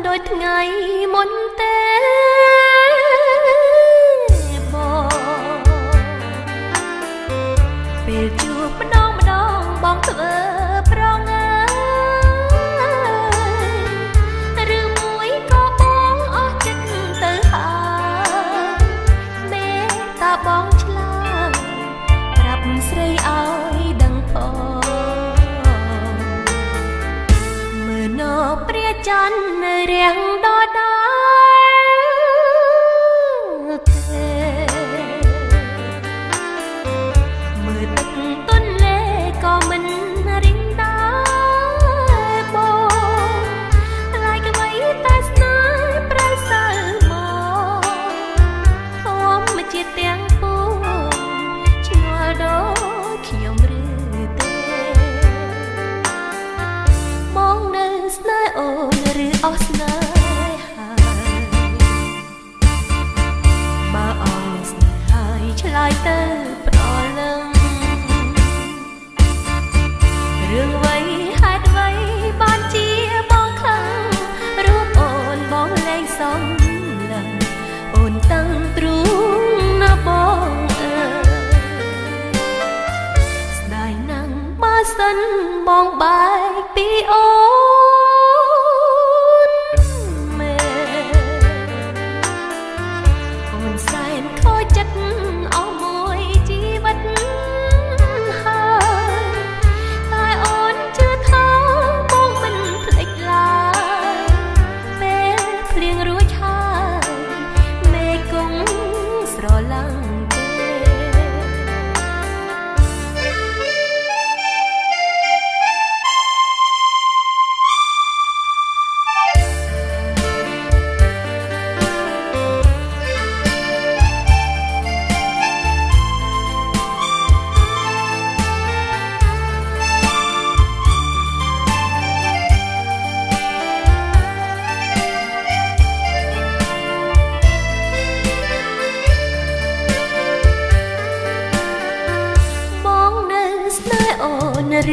ដោយថ្ងៃមុនទេបងពេលជួបម្ដងបងធ្វើប្រងើយឬមួយក៏បងអស់ចិត្តទៅហើយមេតាបងឆ្លើយប្រាប់ស្រីឲ្យដឹងផងមើលនៅព្រះច័ន្ទនៅរាំងដដែលអស់ស្នេហាបើអស់ស្នេហាឆ្លើយទៅប្រលឹងរឿងអ្វីហេតុអ្វីបានជាបងខឹងរូបអូនបងលែងសំឡឹងអូនតាំងទ្រូងណាបងអើយស្ដាយណាស់បើសិនបងបែកពីអូ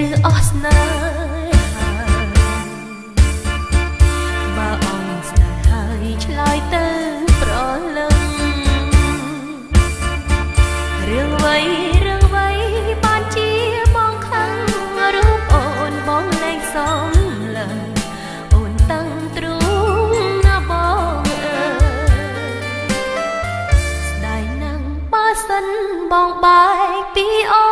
ឬអស់ស្នេហាបើអស់ស្នេហាឆ្លើយទៅប្រលឹងរឿងអ្វីបានជាបងខឹងរូបអូនបងលែងសំឡឹងអូនតាំងទ្រូងណាបងអើយស្ដាយណាស់បើសិនបងបែកពីអូ